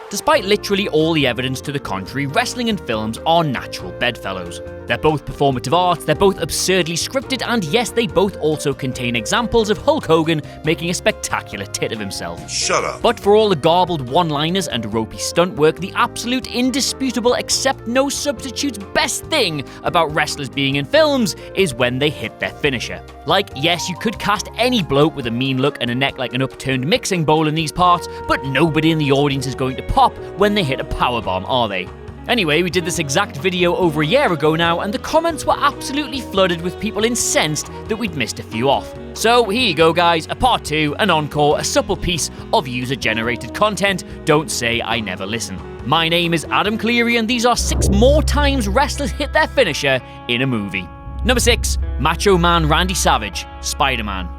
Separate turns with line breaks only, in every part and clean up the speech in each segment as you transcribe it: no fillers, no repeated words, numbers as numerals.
Despite literally all the evidence to the contrary, wrestling and films are natural bedfellows. They're both performative arts, they're both absurdly scripted, and yes, they both also contain examples of Hulk Hogan making a spectacular tit of himself.
Shut up.
But for all the garbled one-liners and ropey stunt work, the absolute indisputable accept no substitutes best thing about wrestlers being in films is when they hit their finisher. Like, yes, you could cast any bloke with a mean look and a neck like an upturned mixing bowl in these parts, but nobody in the audience is going to pop when they hit a powerbomb, are they? Anyway, we did this exact video over a year ago now, and the comments were absolutely flooded with people incensed that we'd missed a few off. So here you go guys, a part 2, an encore, a supple piece of user-generated content. Don't say I never listen. My name is Adam Cleary, and these are 6 more times wrestlers hit their finisher in a movie. Number 6, Macho Man Randy Savage, Spider-Man.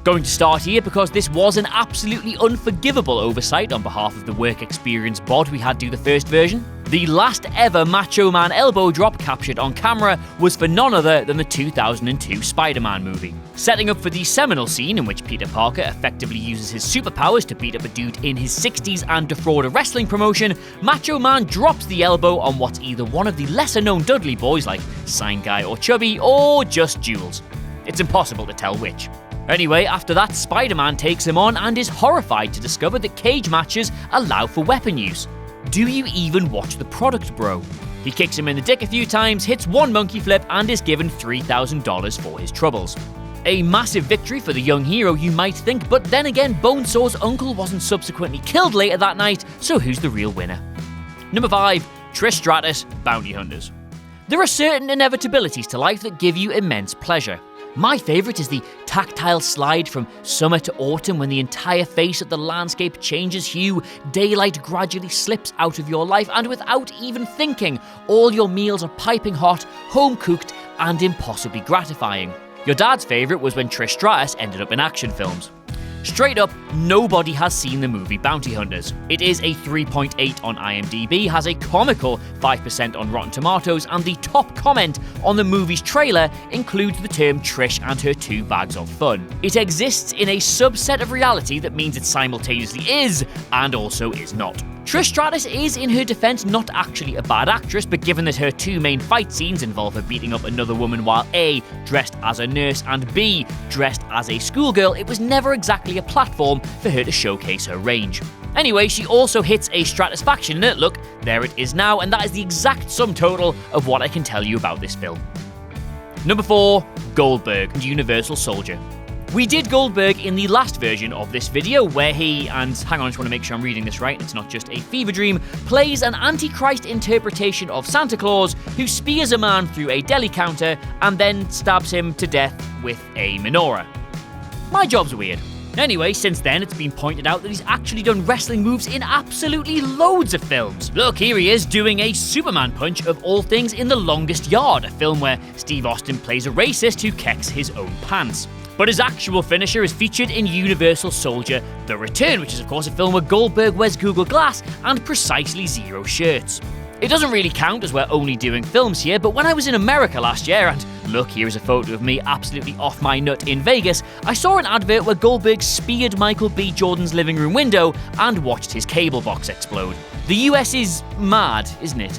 Going to start here because this was an absolutely unforgivable oversight on behalf of the work experience bod we had do the first version. The last ever Macho Man elbow drop captured on camera was for none other than the 2002 Spider-Man movie. Setting up for the seminal scene in which Peter Parker effectively uses his superpowers to beat up a dude in his 60s and defraud a wrestling promotion, Macho Man drops the elbow on what's either one of the lesser-known Dudley boys like Sign Guy or Chubby, or just Jules. It's impossible to tell which. Anyway, after that, Spider-Man takes him on and is horrified to discover that cage matches allow for weapon use. Do you even watch the product, bro? He kicks him in the dick a few times, hits one monkey flip, and is given $3,000 for his troubles. A massive victory for the young hero, you might think, but then again, Bonesaw's uncle wasn't subsequently killed later that night, so who's the real winner? Number 5, Trish Stratus, Bounty Hunters. There are certain inevitabilities to life that give you immense pleasure. My favourite is the tactile slide from summer to autumn when the entire face of the landscape changes hue, daylight gradually slips out of your life, and without even thinking, all your meals are piping hot, home-cooked, and impossibly gratifying. Your dad's favourite was when Trish Stratus ended up in action films. Straight up, nobody has seen the movie Bounty Hunters. It is a 3.8 on IMDb, has a comical 5% on Rotten Tomatoes, and the top comment on the movie's trailer includes the term Trish and her 2 bags of fun. It exists in a subset of reality that means it simultaneously is and also is not. Trish Stratus is, in her defense, not actually a bad actress, but given that her 2 main fight scenes involve her beating up another woman while A, dressed as a nurse, and B, dressed as a schoolgirl, it was never exactly a platform for her to showcase her range. Anyway, she also hits a Stratusfaction in it. Look, there it is now, and that is the exact sum total of what I can tell you about this film. Number 4, Goldberg and Universal Soldier. We did Goldberg in the last version of this video, where he, and hang on, I just want to make sure I'm reading this right, it's not just a fever dream, plays an Antichrist interpretation of Santa Claus who spears a man through a deli counter and then stabs him to death with a menorah. My job's weird. Anyway, since then, it's been pointed out that he's actually done wrestling moves in absolutely loads of films. Look, here he is doing a Superman punch of all things in The Longest Yard, a film where Steve Austin plays a racist who kicks his own pants. But his actual finisher is featured in Universal Soldier: The Return, which is of course a film where Goldberg wears Google Glass and precisely 0 shirts. It doesn't really count as we're only doing films here, but when I was in America last year, and look, here is a photo of me absolutely off my nut in Vegas, I saw an advert where Goldberg speared Michael B. Jordan's living room window and watched his cable box explode. The US is mad, isn't it?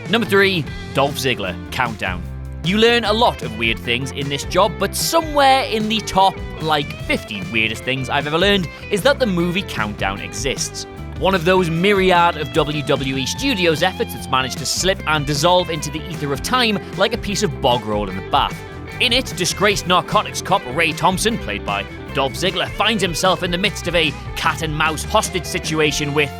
Number 3, Dolph Ziggler, Countdown. You learn a lot of weird things in this job, but somewhere in the top, 50 weirdest things I've ever learned is that the movie Countdown exists. One of those myriad of WWE Studios efforts that's managed to slip and dissolve into the ether of time like a piece of bog roll in the bath. In it, disgraced narcotics cop Ray Thompson, played by Dolph Ziggler, finds himself in the midst of a cat-and-mouse hostage situation with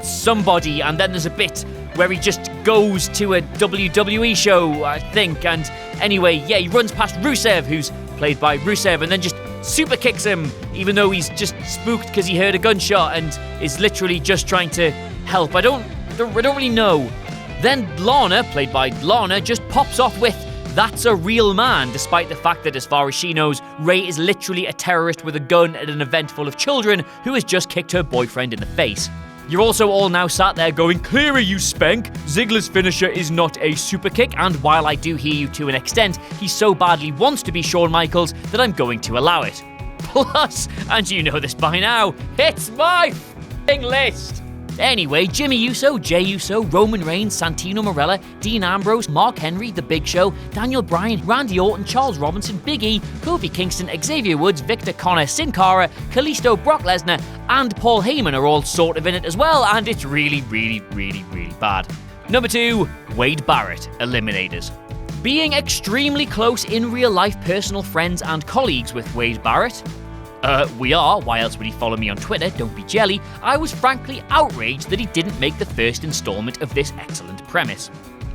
somebody, and then there's a bit where he just goes to a WWE show, I think, and anyway, yeah, he runs past Rusev, who's played by Rusev, and then just super kicks him, even though he's just spooked because he heard a gunshot and is literally just trying to help. I don't really know. Then Lana, played by Lana, just pops off with, "That's a real man," despite the fact that, as far as she knows, Ray is literally a terrorist with a gun at an event full of children who has just kicked her boyfriend in the face. You're also all now sat there going, "Clearer, you spank! Ziggler's finisher is not a super kick," and while I do hear you to an extent, he so badly wants to be Shawn Michaels that I'm going to allow it. Plus, and you know this by now, it's my f***ing list! Anyway, Jimmy Uso, Jey Uso, Roman Reigns, Santino Marella, Dean Ambrose, Mark Henry, The Big Show, Daniel Bryan, Randy Orton, Charles Robinson, Big E, Kofi Kingston, Xavier Woods, Victor Connor, Sin Cara, Kalisto, Brock Lesnar, and Paul Heyman are all sort of in it as well, and it's really bad. Number 2, Wade Barrett, Eliminators. Being extremely close in real life personal friends and colleagues with Wade Barrett, we are, why else would he follow me on Twitter, don't be jelly, I was frankly outraged that he didn't make the first installment of this excellent premise.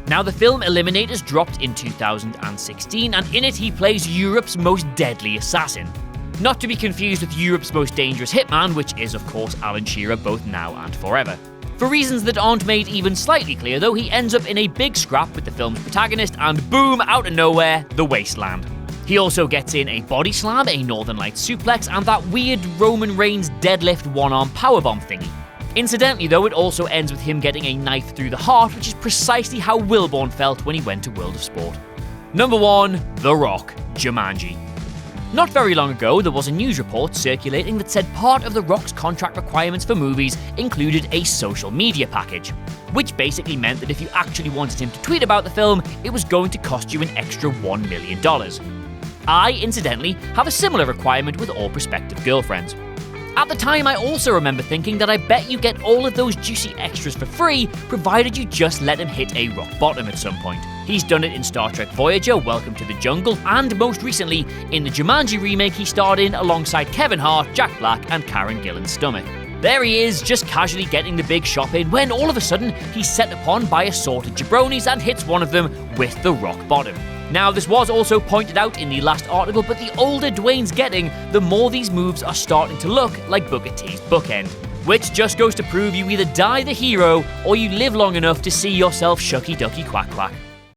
Now, the film Eliminators dropped in 2016, and in it he plays Europe's most deadly assassin. Not to be confused with Europe's most dangerous hitman, which is, of course, Alan Shearer, both now and forever. For reasons that aren't made even slightly clear, though, he ends up in a big scrap with the film's protagonist, and boom, out of nowhere, the wasteland. He also gets in a body slam, a Northern Lights suplex, and that weird Roman Reigns deadlift one-arm powerbomb thingy. Incidentally, though, it also ends with him getting a knife through the heart, which is precisely how Wilborn felt when he went to World of Sport. Number 1, The Rock, Jumanji. Not very long ago, there was a news report circulating that said part of The Rock's contract requirements for movies included a social media package, which basically meant that if you actually wanted him to tweet about the film, it was going to cost you an extra $1 million. I, incidentally, have a similar requirement with all prospective girlfriends. At the time, I also remember thinking that I bet you get all of those juicy extras for free, provided you just let him hit a rock bottom at some point. He's done it in Star Trek Voyager, Welcome to the Jungle, and most recently, in the Jumanji remake he starred in alongside Kevin Hart, Jack Black, and Karen Gillan's stomach. There he is, just casually getting the big shop in, when all of a sudden, he's set upon by assorted jabronis and hits one of them with the rock bottom. Now, this was also pointed out in the last article, but the older Dwayne's getting, the more these moves are starting to look like Booker T's bookend. Which just goes to prove you either die the hero, or you live long enough to see yourself shucky ducky quack quack.